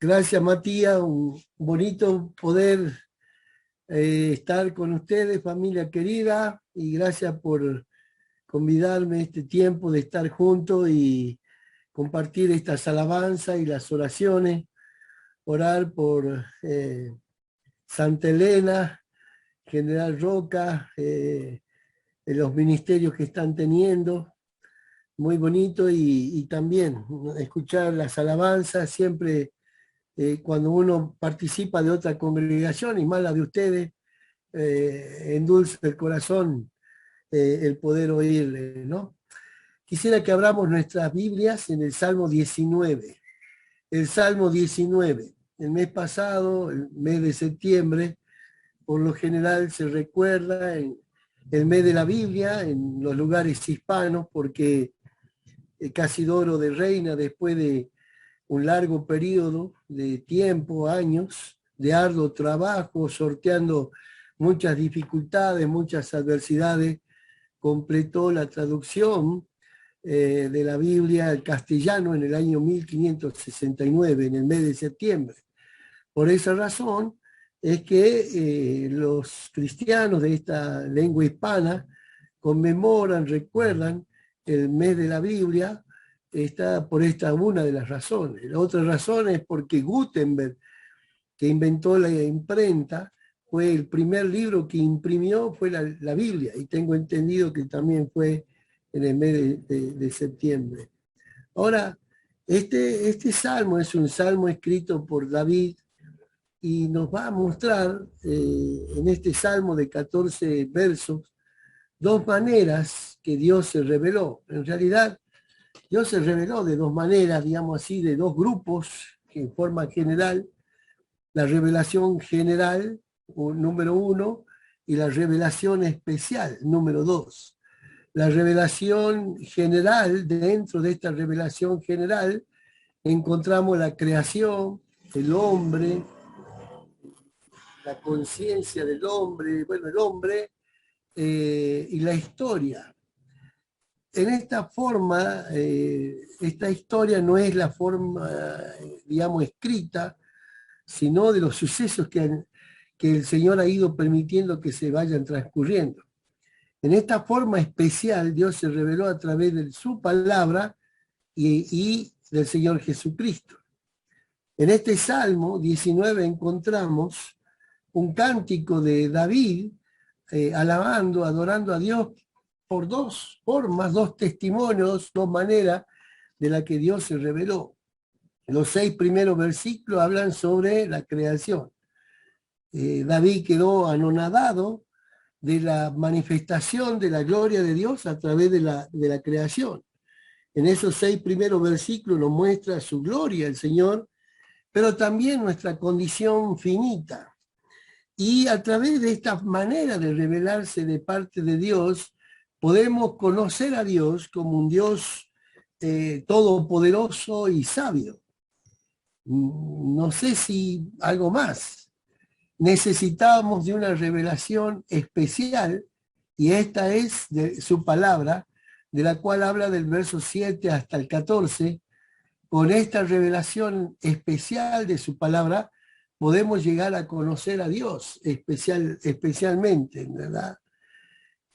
Gracias, Matías. Un bonito poder estar con ustedes, familia querida, y gracias por convidarme a este tiempo de estar juntos y compartir estas alabanzas y las oraciones, orar por Santa Elena, General Roca, en los ministerios que están teniendo. Muy bonito y también escuchar las alabanzas siempre cuando uno participa de otra congregación y más la de ustedes, endulce el corazón el poder oírle, ¿no? Quisiera que abramos nuestras Biblias en el Salmo 19. El Salmo 19. El mes pasado, el mes de septiembre, por lo general se recuerda en el mes de la Biblia, en los lugares hispanos, porque Casidoro de Reina, después de un largo periodo de tiempo, años, de arduo trabajo, sorteando muchas dificultades, muchas adversidades, completó la traducción de la Biblia al castellano en el año 1569, en el mes de septiembre. Por esa razón es que los cristianos de esta lengua hispana conmemoran, recuerdan el mes de la Biblia. Está por esta una de las razones. La otra razón es porque Gutenberg, que inventó la imprenta, fue el primer libro que imprimió, fue la Biblia, y tengo entendido que también fue en el mes de septiembre. Ahora, este salmo es un salmo escrito por David y nos va a mostrar en este salmo de 14 versos dos maneras que Dios se reveló. En realidad, Dios se reveló de dos maneras, digamos así, de dos grupos, que en forma general, la revelación general, número uno, y la revelación especial, número dos. La revelación general, dentro de esta revelación general, encontramos la creación, el hombre, la conciencia del hombre, bueno, el hombre y la historia. En esta forma, esta historia no es la forma, digamos, escrita, sino de los sucesos que el Señor ha ido permitiendo que se vayan transcurriendo. En esta forma especial, Dios se reveló a través de su palabra y del Señor Jesucristo. En este Salmo 19 encontramos un cántico de David alabando, adorando a Dios por dos formas, dos testimonios, dos maneras de la que Dios se reveló. Los 6 primeros versículos hablan sobre la creación. David quedó anonadado de la manifestación de la gloria de Dios a través de la creación. En esos 6 primeros versículos nos muestra su gloria el Señor, pero también nuestra condición finita. Y a través de esta manera de revelarse de parte de Dios, podemos conocer a Dios como un Dios todopoderoso y sabio. No sé si algo más. Necesitábamos de una revelación especial, y esta es de su palabra, de la cual habla del verso 7 hasta el 14. Con esta revelación especial de su palabra, podemos llegar a conocer a Dios especialmente, ¿verdad?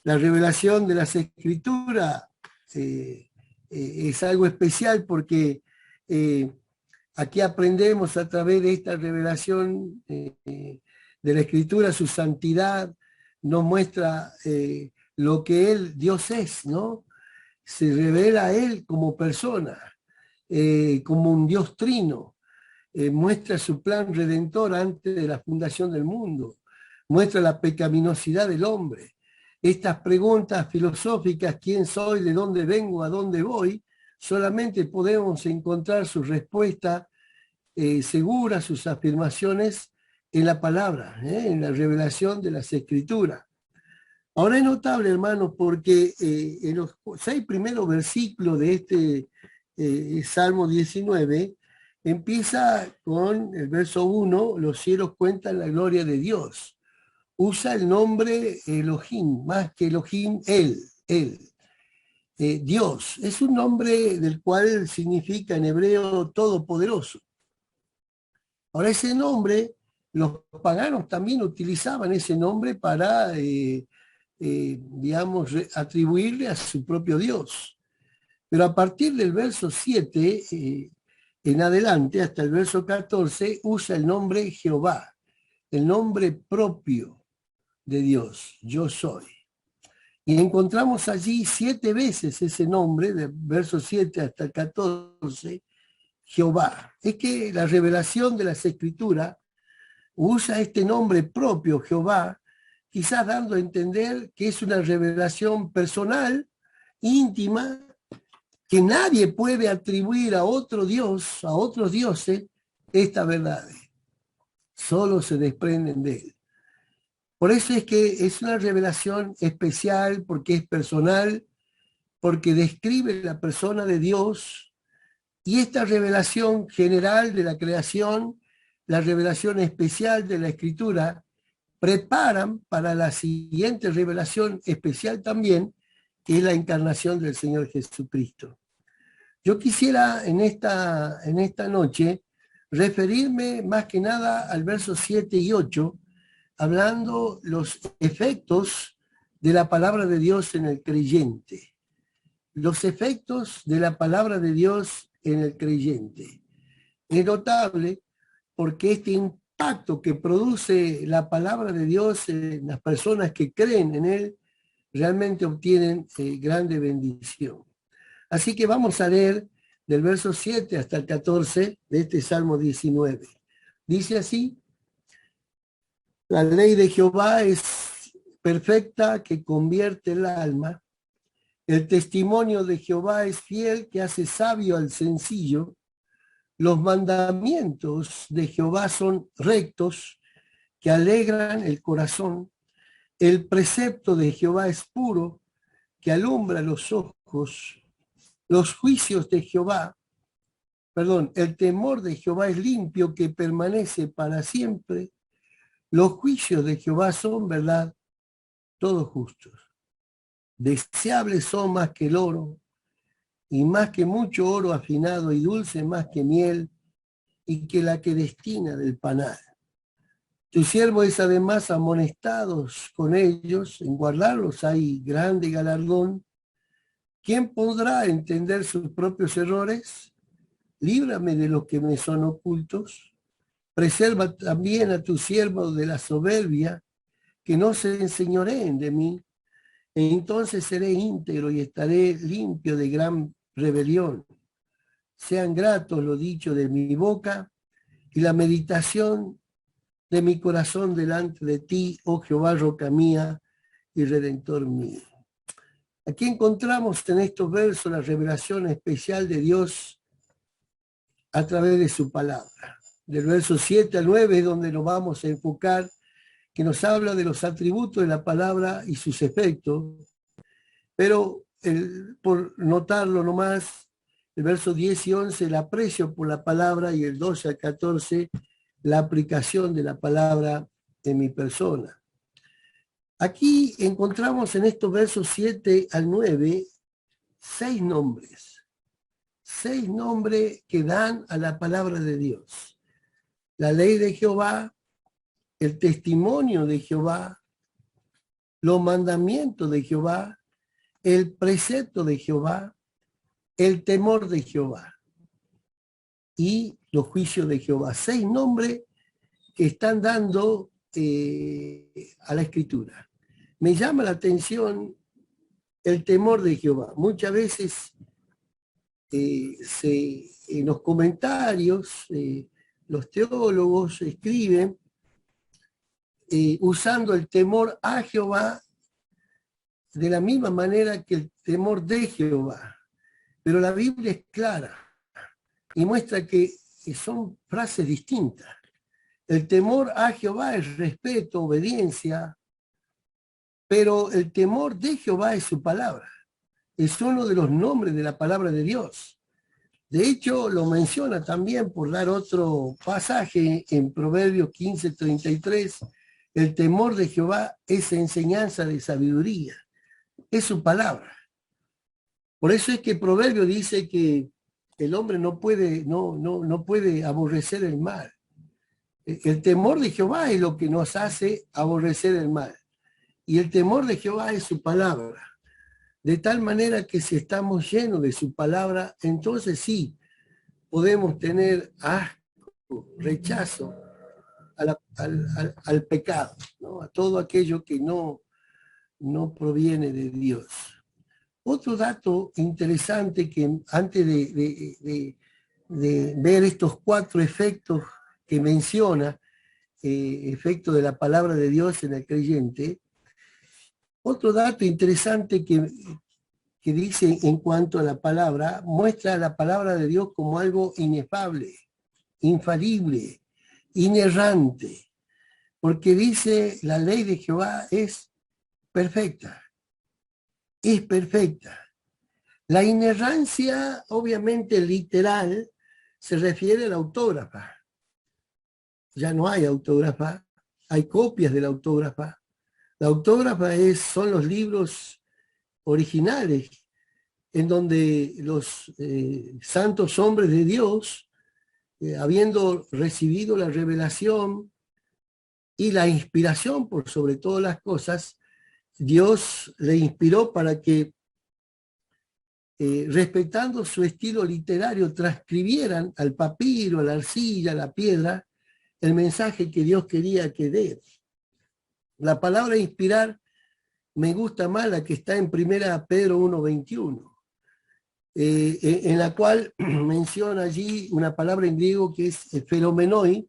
La revelación de las Escrituras es algo especial porque aquí aprendemos a través de esta revelación de la Escritura su santidad, nos muestra lo que Él, Dios es, ¿no? Se revela a Él como persona, como un Dios trino. Muestra su plan redentor antes de la fundación del mundo, muestra la pecaminosidad del hombre. Estas preguntas filosóficas, quién soy, de dónde vengo, a dónde voy, solamente podemos encontrar su respuesta segura, sus afirmaciones en la palabra, en la revelación de las Escrituras. Ahora es notable, hermanos, porque en los 6 primeros versículos de este Salmo 19, empieza con el verso 1, los cielos cuentan la gloria de Dios. Usa el nombre Elohim, más que Elohim, él. Dios, es un nombre del cual significa en hebreo todopoderoso. Ahora ese nombre, los paganos también utilizaban ese nombre para, digamos, atribuirle a su propio Dios. Pero a partir del verso 7 en adelante, hasta el verso 14, usa el nombre Jehová, el nombre propio de Dios, yo soy. Y encontramos allí 7 veces ese nombre, del verso 7 hasta el 14, Jehová. Es que la revelación de las Escrituras usa este nombre propio, Jehová, quizás dando a entender que es una revelación personal, íntima, que nadie puede atribuir a otro Dios, a otros dioses, esta verdad. Solo se desprenden de él. Por eso es que es una revelación especial, porque es personal, porque describe la persona de Dios, y esta revelación general de la creación, la revelación especial de la Escritura, preparan para la siguiente revelación especial también, que es la encarnación del Señor Jesucristo. Yo quisiera en esta noche referirme más que nada al verso 7 y 8, hablando los efectos de la palabra de Dios en el creyente. Los efectos de la palabra de Dios en el creyente. Es notable porque este impacto que produce la palabra de Dios en las personas que creen en él realmente obtienen grande bendición. Así que vamos a leer del verso 7 hasta el 14 de este Salmo 19. Dice así: la ley de Jehová es perfecta, que convierte el alma. El testimonio de Jehová es fiel, que hace sabio al sencillo. Los mandamientos de Jehová son rectos, que alegran el corazón. El precepto de Jehová es puro, que alumbra los ojos. Los juicios de Jehová, el temor de Jehová es limpio, que permanece para siempre. Los juicios de Jehová son verdad, todos justos. Deseables son más que el oro, y más que mucho oro afinado, y dulce más que miel, y que la que destina del panal. Tu siervo es además amonestados con ellos, en guardarlos hay grande galardón. ¿Quién podrá entender sus propios errores? Líbrame de los que me son ocultos. Preserva también a tu siervo de la soberbia, que no se enseñoreen de mí. Entonces seré íntegro y estaré limpio de gran rebelión. Sean gratos lo dicho de mi boca y la meditación de mi corazón delante de ti, oh Jehová, roca mía y redentor mío. Aquí encontramos en estos versos la revelación especial de Dios a través de su palabra. Del verso 7 al 9 es donde nos vamos a enfocar, que nos habla de los atributos de la palabra y sus efectos, pero por notarlo nomás, el verso 10 y 11, el aprecio por la palabra, y el 12 al 14, la aplicación de la palabra en mi persona. Aquí encontramos en estos versos 7 al 9, 6 nombres que dan a la palabra de Dios. La ley de Jehová, el testimonio de Jehová, los mandamientos de Jehová, el precepto de Jehová, el temor de Jehová y los juicios de Jehová. 6 nombres que están dando a la Escritura. Me llama la atención el temor de Jehová. Muchas veces en los comentarios los teólogos escriben usando el temor a Jehová de la misma manera que el temor de Jehová. Pero la Biblia es clara y muestra que son frases distintas. El temor a Jehová es respeto, obediencia, pero el temor de Jehová es su palabra. Es uno de los nombres de la palabra de Dios. De hecho, lo menciona también, por dar otro pasaje, en Proverbios 15:33, el temor de Jehová es enseñanza de sabiduría. Es su palabra. Por eso es que Proverbio dice que el hombre no puede aborrecer el mal. El temor de Jehová es lo que nos hace aborrecer el mal. Y el temor de Jehová es su palabra. De tal manera que si estamos llenos de su palabra, entonces sí, podemos tener asco, rechazo al pecado, ¿no? A todo aquello que no proviene de Dios. Otro dato interesante que antes de ver estos 4 efectos que menciona, efecto de la palabra de Dios en el creyente, otro dato interesante que dice en cuanto a la palabra, muestra a la palabra de Dios como algo inefable, infalible, inerrante, porque dice la ley de Jehová es perfecta, es perfecta. La inerrancia, obviamente literal, se refiere a la autógrafa. Ya no hay autógrafa, hay copias de la autógrafa. La autógrafa son los libros originales en donde los santos hombres de Dios, habiendo recibido la revelación y la inspiración por sobre todas las cosas, Dios le inspiró para que, respetando su estilo literario, transcribieran al papiro, a la arcilla, a la piedra, el mensaje que Dios quería que dé. La palabra inspirar me gusta más la que está en 1 Pedro 1:21. En la cual menciona allí una palabra en griego que es feromenoi,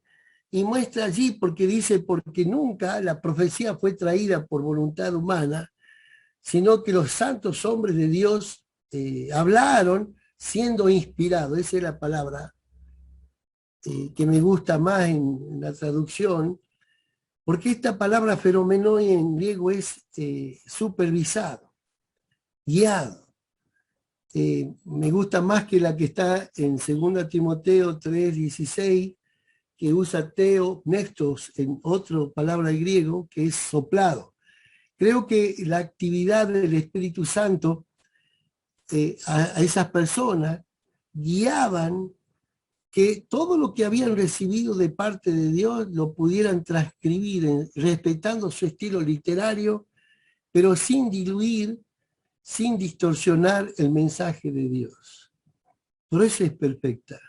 y muestra allí porque dice, porque nunca la profecía fue traída por voluntad humana, sino que los santos hombres de Dios hablaron siendo inspirados. Esa es la palabra que me gusta más en la traducción, porque esta palabra feromenoi en griego es supervisado, guiado. Me gusta más que la que está en 2 Timoteo 3:16, que usa teo, nestos, en otra palabra griego, que es soplado. Creo que la actividad del Espíritu Santo a esas personas guiaban que todo lo que habían recibido de parte de Dios lo pudieran transcribir, respetando su estilo literario, pero sin diluir, sin distorsionar el mensaje de Dios. Por eso es perfecta.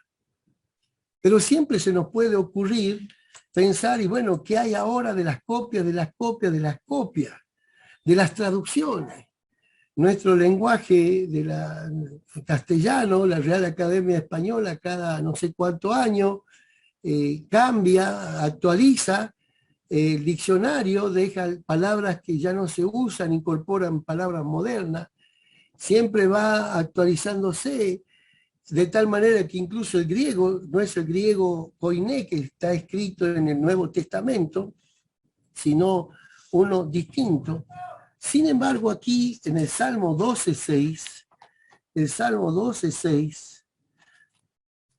Pero siempre se nos puede ocurrir pensar, y bueno, ¿qué hay ahora de las copias, de las copias, de las copias, de las traducciones? Nuestro lenguaje castellano, la Real Academia Española, cada no sé cuánto año, cambia, actualiza el diccionario, deja palabras que ya no se usan, incorporan palabras modernas, siempre va actualizándose, de tal manera que incluso el griego, no es el griego koiné que está escrito en el Nuevo Testamento, sino uno distinto. Sin embargo, aquí en el Salmo 12:6,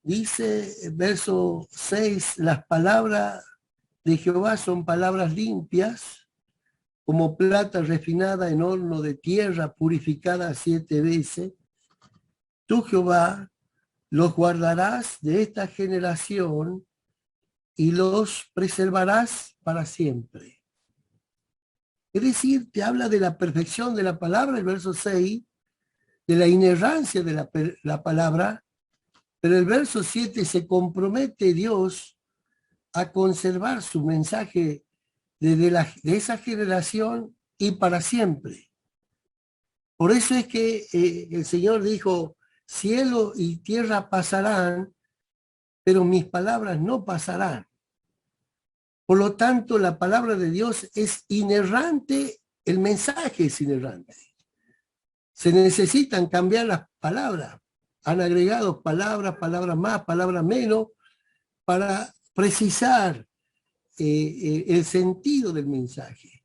dice, verso 6, las palabras de Jehová son palabras limpias, como plata refinada en horno de tierra, purificada 7 veces. Tú, Jehová, los guardarás de esta generación y los preservarás para siempre. Es decir, te habla de la perfección de la palabra, el verso 6, de la inerrancia de la palabra, pero el verso 7 se compromete Dios a conservar su mensaje de esa generación y para siempre. Por eso es que el Señor dijo, cielo y tierra pasarán, pero mis palabras no pasarán. Por lo tanto, la palabra de Dios es inerrante, el mensaje es inerrante. Se necesitan cambiar las palabras. Han agregado palabras, palabras más, palabras menos, para precisar el sentido del mensaje.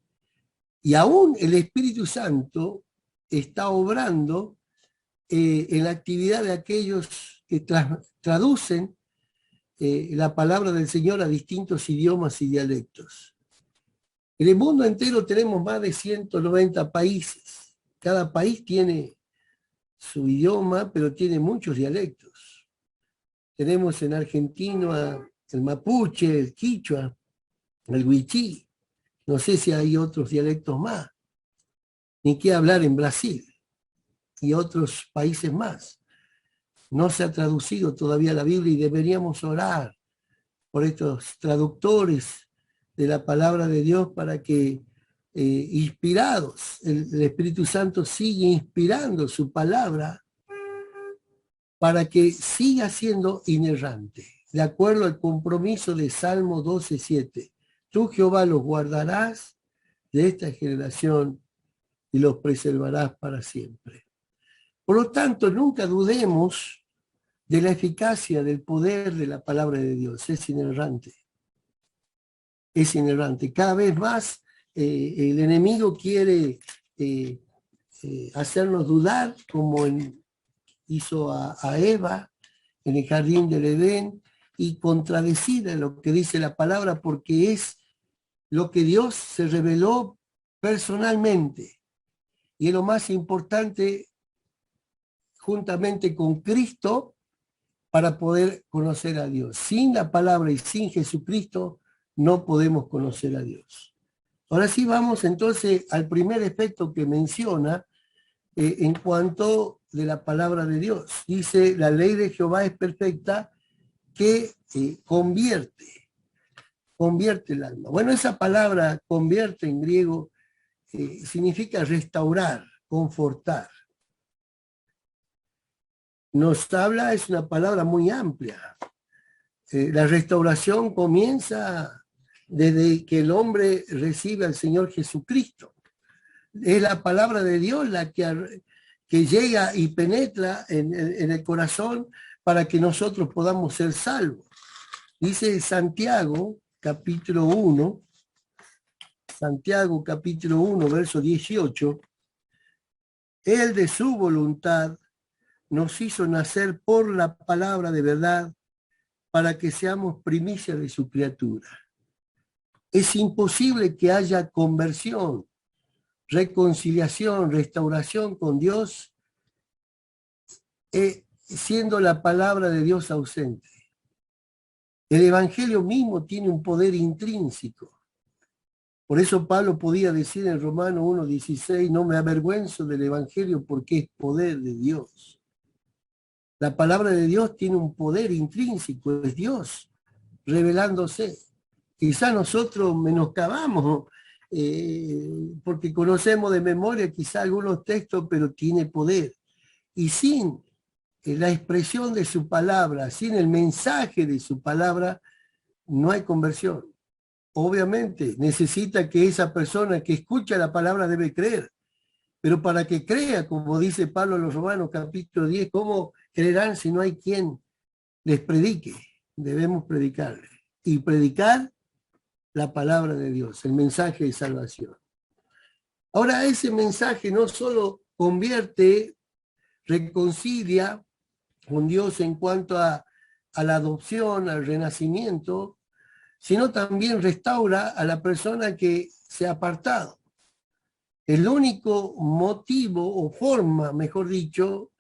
Y aún el Espíritu Santo está obrando en la actividad de aquellos que traducen la palabra del Señor a distintos idiomas y dialectos. En el mundo entero tenemos más de 190 países. Cada país tiene su idioma, pero tiene muchos dialectos. Tenemos en Argentina el mapuche, el quichua, el huichí. No sé si hay otros dialectos más. Ni qué hablar en Brasil y otros países más. No se ha traducido todavía la Biblia y deberíamos orar por estos traductores de la palabra de Dios para que, inspirados, el Espíritu Santo sigue inspirando su palabra para que siga siendo inerrante, de acuerdo al compromiso de Salmo 12:7. Tú, Jehová, los guardarás de esta generación y los preservarás para siempre. Por lo tanto, nunca dudemos de la eficacia, del poder de la palabra de Dios. Es inerrante. Es inerrante. Cada vez más el enemigo quiere hacernos dudar, como hizo a Eva en el jardín del Edén, y contradecir a lo que dice la palabra, porque es lo que Dios se reveló personalmente. Y es lo más importante, juntamente con Cristo, para poder conocer a Dios. Sin la palabra y sin Jesucristo no podemos conocer a Dios. Ahora sí vamos entonces al primer efecto que menciona en cuanto de la palabra de Dios. Dice, la ley de Jehová es perfecta, que convierte el alma. Bueno, esa palabra convierte en griego significa restaurar, confortar. Nos habla, es una palabra muy amplia. La restauración comienza desde que el hombre recibe al Señor Jesucristo. Es la palabra de Dios la que llega y penetra en el corazón para que nosotros podamos ser salvos. Dice Santiago, capítulo 1, Santiago, capítulo 1, verso 18, Él de su voluntad nos hizo nacer por la palabra de verdad para que seamos primicia de su criatura. Es imposible que haya conversión, reconciliación, restauración con Dios, siendo la palabra de Dios ausente. El Evangelio mismo tiene un poder intrínseco. Por eso Pablo podía decir en Romanos 1:16, no me avergüenzo del Evangelio porque es poder de Dios. La palabra de Dios tiene un poder intrínseco, es Dios revelándose. Quizá nosotros menoscabamos porque conocemos de memoria quizá algunos textos, pero tiene poder. Y sin la expresión de su palabra, sin el mensaje de su palabra, no hay conversión. Obviamente necesita que esa persona que escucha la palabra debe creer, pero para que crea, como dice Pablo en los Romanos capítulo 10, ¿cómo creerán si no hay quien les predique? Debemos predicarle. Y predicar la palabra de Dios, el mensaje de salvación. Ahora, ese mensaje no solo convierte, reconcilia con Dios en cuanto a la adopción, al renacimiento, sino también restaura a la persona que se ha apartado. El único motivo o forma, mejor dicho,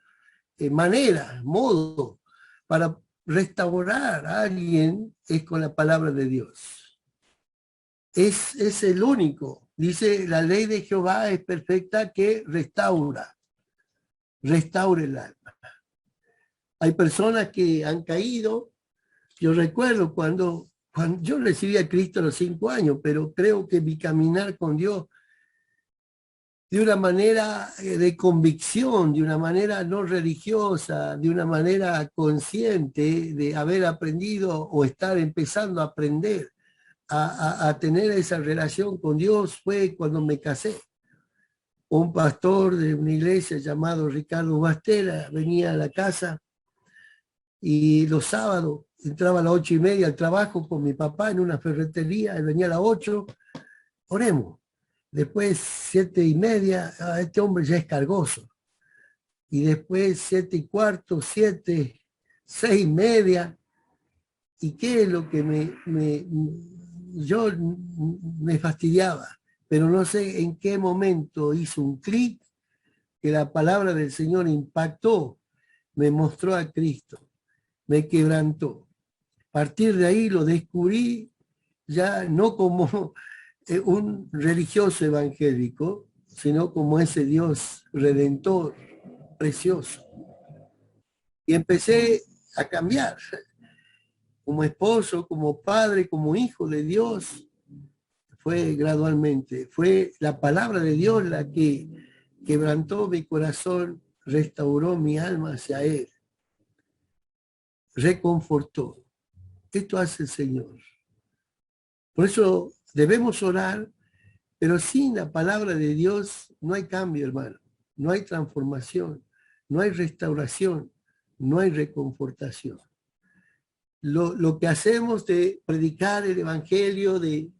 manera, modo para restaurar a alguien es con la palabra de Dios. Es el único. Dice, la ley de Jehová es perfecta que restaura el alma. Hay personas que han caído. Yo recuerdo cuando yo recibí a Cristo a los 5 años, pero creo que mi caminar con Dios de una manera de convicción, de una manera no religiosa, de una manera consciente de haber aprendido o estar empezando a aprender a tener esa relación con Dios fue cuando me casé. Un pastor de una iglesia llamado Ricardo Bastera venía a la casa y los sábados entraba a las 8:30 al trabajo con mi papá en una ferretería, él venía a las 8, oremos. Después 7:30, este hombre ya es cargoso. Y después 7:15, 7, 6:30. ¿Y qué es lo que yo me fastidiaba? Pero no sé en qué momento hizo un clic que la palabra del Señor impactó, me mostró a Cristo, me quebrantó. partir de ahí lo descubrí ya no como un religioso evangélico, sino como ese Dios redentor, precioso. Y empecé a cambiar como esposo, como padre, como hijo de Dios. Fue gradualmente, fue la palabra de Dios la que quebrantó mi corazón, restauró mi alma hacia Él, reconfortó. Esto hace el Señor. Por eso debemos orar, pero sin la palabra de Dios no hay cambio, hermano. No hay transformación, no hay restauración, no hay reconfortación. Lo que hacemos de predicar el Evangelio, de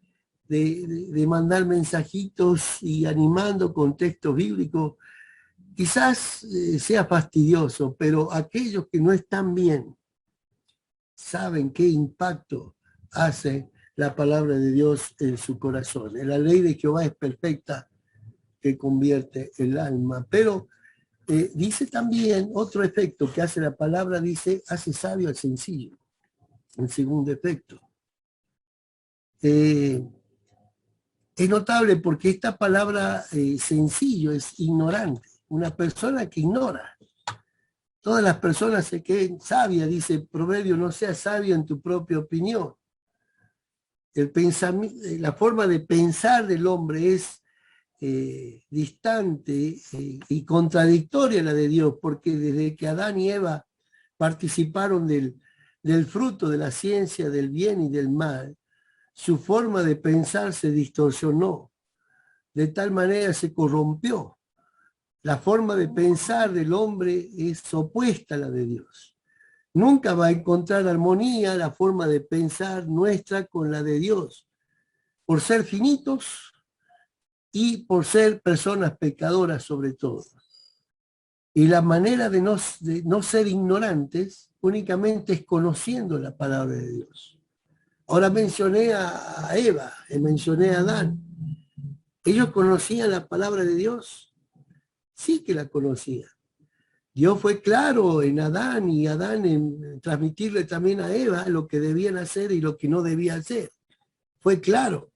mandar mensajitos y animando con textos bíblicos, quizás sea fastidioso, pero aquellos que no están bien saben qué impacto hace la palabra de Dios en su corazón. La ley de Jehová es perfecta, que convierte el alma. Pero dice también otro efecto que hace la palabra, dice, hace sabio al sencillo. El segundo efecto. Es notable porque esta palabra sencillo es ignorante. Una persona que ignora. Todas las personas se creen sabias, dice el proverbio, no seas sabio en tu propia opinión. La forma de pensar del hombre es distante y contradictoria a la de Dios, porque desde que Adán y Eva participaron del fruto de la ciencia del bien y del mal, su forma de pensar se distorsionó, de tal manera se corrompió. La forma de pensar del hombre es opuesta a la de Dios. Nunca va a encontrar armonía la forma de pensar nuestra con la de Dios, por ser finitos y por ser personas pecadoras sobre todo. Y la manera de no ser ignorantes únicamente es conociendo la palabra de Dios. Ahora mencioné a Eva, mencioné a Adán. ¿Ellos conocían la palabra de Dios? Sí que la conocían. Dios fue claro en Adán y Adán en transmitirle también a Eva lo que debían hacer y lo que no debían hacer. Fue claro.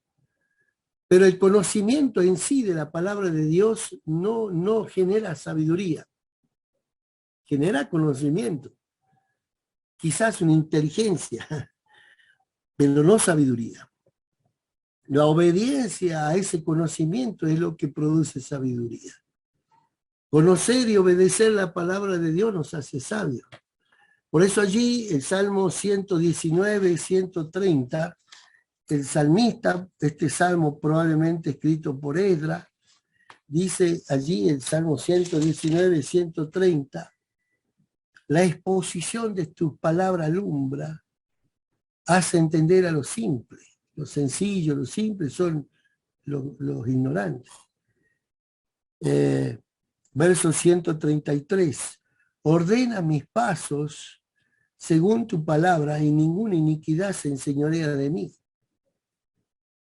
Pero el conocimiento en sí de la palabra de Dios no genera sabiduría. Genera conocimiento. Quizás una inteligencia, pero no sabiduría. La obediencia a ese conocimiento es lo que produce sabiduría. Conocer y obedecer la palabra de Dios nos hace sabios. Por eso allí el Salmo 119, 130, el salmista, este salmo probablemente escrito por Esdras, dice allí el Salmo 119, 130, la exposición de tus palabras alumbra, hace entender a los simples. Los sencillos, los simples son los ignorantes. Verso 133. Ordena mis pasos según tu palabra y ninguna iniquidad se enseñorea de mí.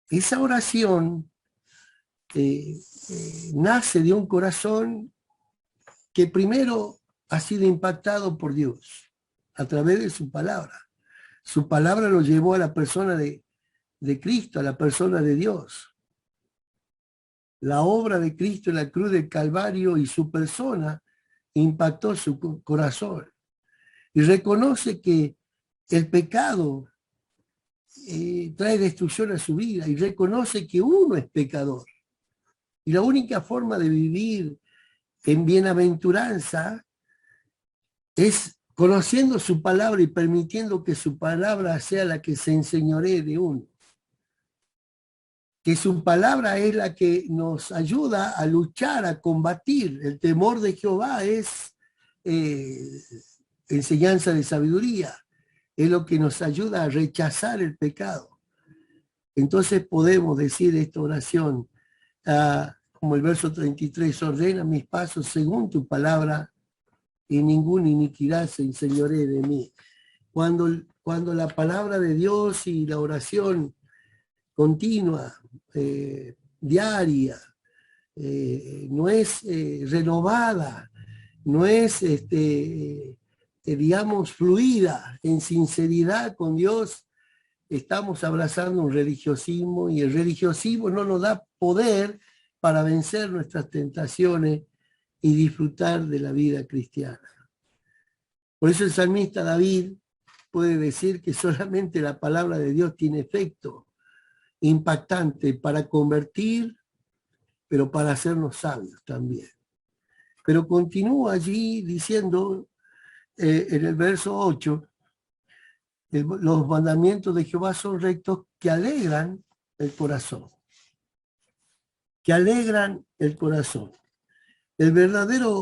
Esa oración nace de un corazón que primero ha sido impactado por Dios a través de su palabra. Su palabra lo llevó a la persona de Cristo, a la persona de Dios. La obra de Cristo en la cruz del Calvario y su persona impactó su corazón. Y reconoce que el pecado trae destrucción a su vida y reconoce que uno es pecador. Y la única forma de vivir en bienaventuranza es conociendo su palabra y permitiendo que su palabra sea la que se enseñoree de uno. Que su palabra es la que nos ayuda a luchar, a combatir. El temor de Jehová es enseñanza de sabiduría. Es lo que nos ayuda a rechazar el pecado. Entonces podemos decir esta oración, como el verso 33, ordena mis pasos según tu palabra y ninguna iniquidad se enseñoree de mí. Cuando la palabra de Dios y la oración continua, diaria, no es renovada, no es digamos, fluida, en sinceridad con Dios, estamos abrazando un religiosismo y el religiosismo no nos da poder para vencer nuestras tentaciones y disfrutar de la vida cristiana. Por eso el salmista David puede decir que solamente la palabra de Dios tiene efecto impactante para convertir, pero para hacernos sabios también. Pero continúa allí diciendo en el verso 8, los mandamientos de Jehová son rectos que alegran el corazón. Que alegran el corazón. El verdadero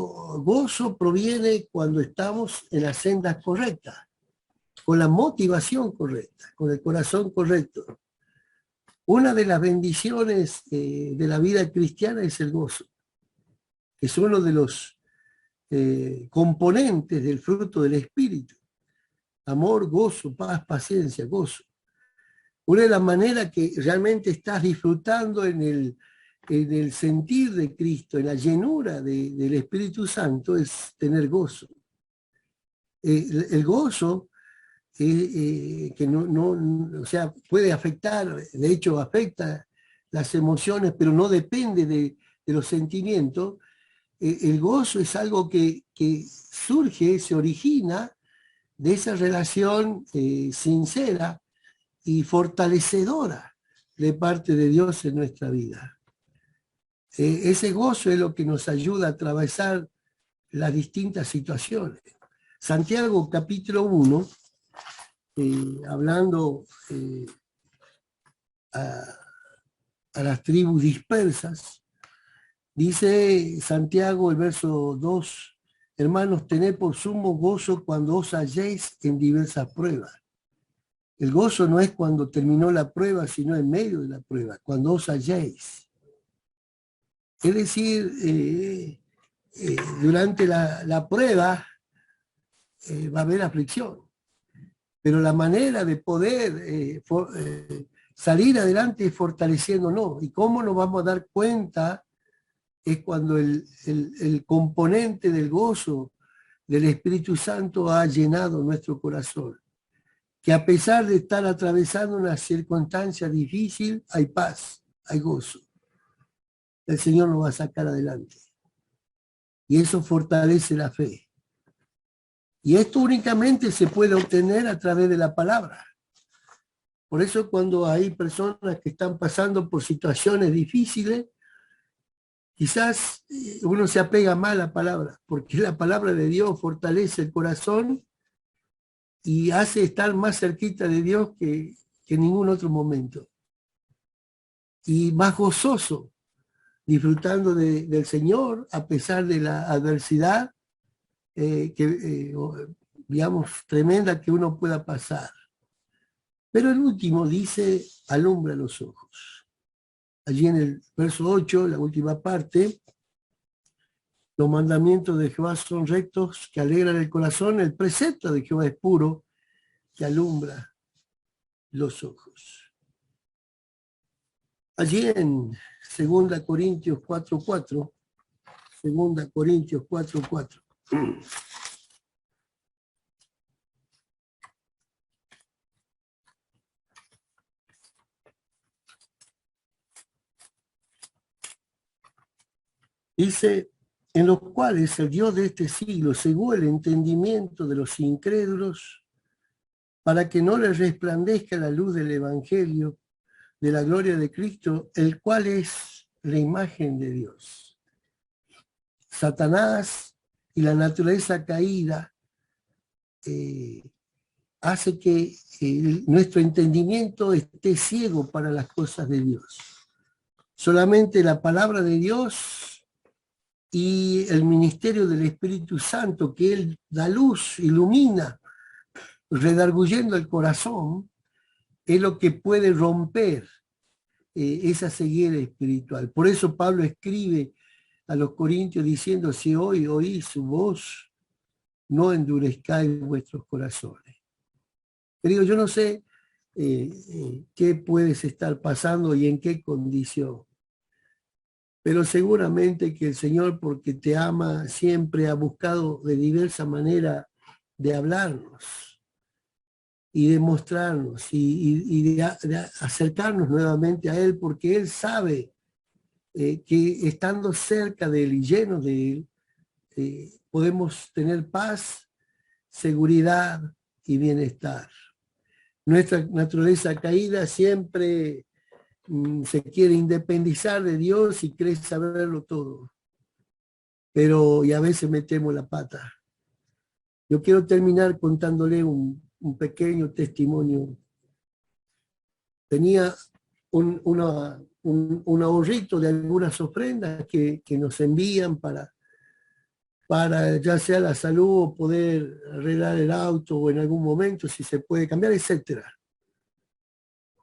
gozo proviene cuando estamos en las sendas correctas, con la motivación correcta, con el corazón correcto. Una de las bendiciones de la vida cristiana es el gozo. Es uno de los componentes del fruto del Espíritu. Amor, gozo, paz, paciencia, gozo. Una de las maneras que realmente estás disfrutando en el sentir de Cristo, en la llenura del Espíritu Santo, es tener gozo. El gozo que no, o sea, puede afectar, de hecho afecta las emociones, pero no depende de los sentimientos. El gozo es algo que surge, se origina de esa relación sincera y fortalecedora de parte de Dios en nuestra vida. Ese gozo es lo que nos ayuda a atravesar las distintas situaciones. Santiago capítulo 1, hablando a las tribus dispersas, dice Santiago, el verso 2, hermanos, tened por sumo gozo cuando os halléis en diversas pruebas. El gozo no es cuando terminó la prueba, sino en medio de la prueba, cuando os halléis. Es decir, durante la prueba va a haber aflicción, pero la manera de poder salir adelante es fortaleciéndonos. ¿Y cómo nos vamos a dar cuenta? Es cuando el componente del gozo del Espíritu Santo ha llenado nuestro corazón. Que a pesar de estar atravesando una circunstancia difícil, hay paz, hay gozo. El Señor nos va a sacar adelante. Y eso fortalece la fe. Y esto únicamente se puede obtener a través de la palabra. Por eso cuando hay personas que están pasando por situaciones difíciles, quizás uno se apega más a la palabra, porque la palabra de Dios fortalece el corazón y hace estar más cerquita de Dios que en ningún otro momento. Y más gozoso, disfrutando del Señor a pesar de la adversidad digamos, tremenda que uno pueda pasar. Pero el último dice, alumbra los ojos. Allí en el verso 8, la última parte, los mandamientos de Jehová son rectos, que alegran el corazón, el precepto de Jehová es puro, que alumbra los ojos. Allí en 2 Corintios 4:4, 2 Corintios 4:4. Dice, en los cuales el Dios de este siglo cegó el entendimiento de los incrédulos para que no les resplandezca la luz del Evangelio de la gloria de Cristo, el cual es la imagen de Dios. Satanás y la naturaleza caída hace que nuestro entendimiento esté ciego para las cosas de Dios. Solamente la palabra de Dios y el ministerio del Espíritu Santo, que Él da luz, ilumina, redarguyendo el corazón, es lo que puede romper esa ceguera espiritual. Por eso Pablo escribe a los Corintios diciendo, si hoy oís su voz, no endurezcáis vuestros corazones. Pero digo, yo no sé qué puedes estar pasando y en qué condición. Pero seguramente que el Señor, porque te ama, siempre ha buscado de diversa manera de hablarnos y de mostrarnos y de acercarnos nuevamente a Él, porque Él sabe que estando cerca de Él y lleno de Él, podemos tener paz, seguridad y bienestar. Nuestra naturaleza caída siempre se quiere independizar de Dios y cree saberlo todo, pero y a veces metemos la pata. Yo quiero terminar contándole un pequeño testimonio. Tenía un ahorrito de algunas ofrendas que nos envían para ya sea la salud o poder arreglar el auto o en algún momento si se puede cambiar, etcétera.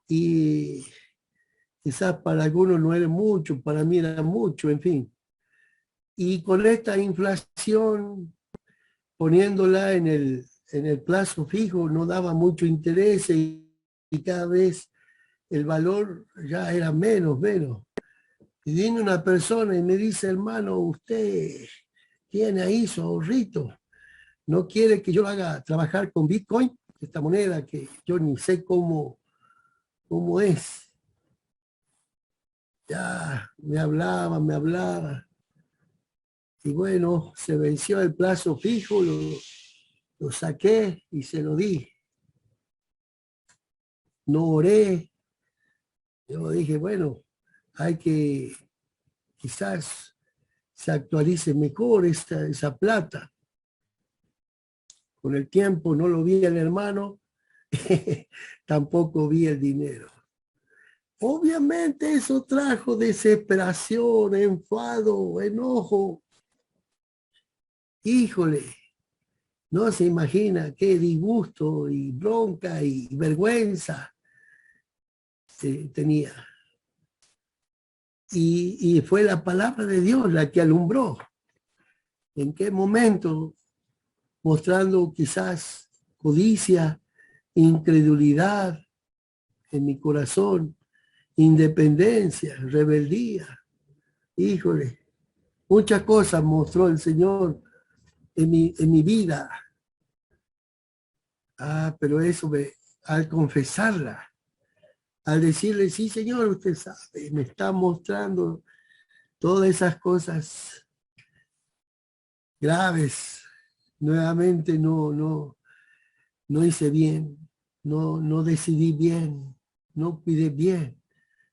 Y quizás para algunos no era mucho, para mí era mucho, en fin. Y con esta inflación, poniéndola en el plazo fijo, no daba mucho interés y cada vez el valor ya era menos. Y viene una persona y me dice, hermano, usted tiene ahí su ahorrito, no quiere que yo haga trabajar con Bitcoin, esta moneda que yo ni sé cómo es. Ya me hablaba. Y bueno, se venció el plazo fijo, lo saqué y se lo di. No oré. Yo dije, bueno, hay que quizás se actualice mejor esa plata. Con el tiempo no lo vi al hermano, tampoco vi el dinero. Obviamente eso trajo desesperación, enfado, enojo. Híjole, no se imagina qué disgusto y bronca y vergüenza tenía. Y fue la palabra de Dios la que alumbró. ¿En qué momento? Mostrando quizás codicia, incredulidad en mi corazón, independencia, rebeldía. Híjole, muchas cosas mostró el Señor en mi vida. Pero eso al confesarla, al decirle, sí, Señor, usted sabe, me está mostrando todas esas cosas graves. Nuevamente no hice bien, no decidí bien, no cuidé bien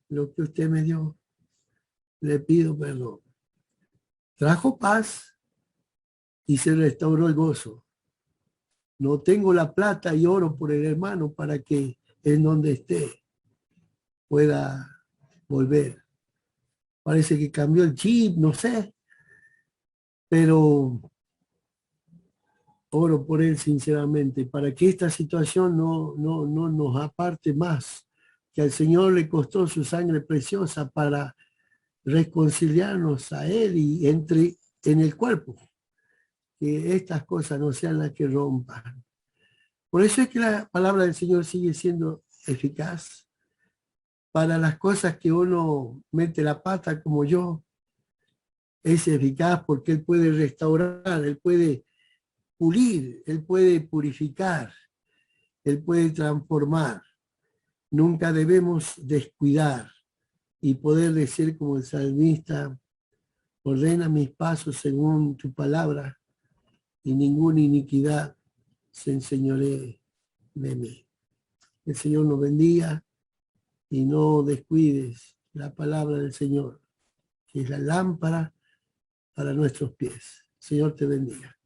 lo que usted me dio. Le pido perdón. Trajo paz y se restauró el gozo. No tengo la plata y oro por el hermano para que en donde esté pueda volver. Parece que cambió el chip, no sé, pero oro por él sinceramente, para que esta situación no nos aparte más, que al Señor le costó su sangre preciosa para reconciliarnos a él y en el cuerpo, que estas cosas no sean las que rompan. Por eso es que la palabra del Señor sigue siendo eficaz para las cosas que uno mete la pata como yo. Es eficaz porque Él puede restaurar, Él puede pulir, Él puede purificar, Él puede transformar. Nunca debemos descuidar y poder decir como el salmista, ordena mis pasos según tu palabra y ninguna iniquidad se enseñoree de mí. El Señor nos bendiga y no descuides la palabra del Señor, que es la lámpara para nuestros pies. Señor te bendiga.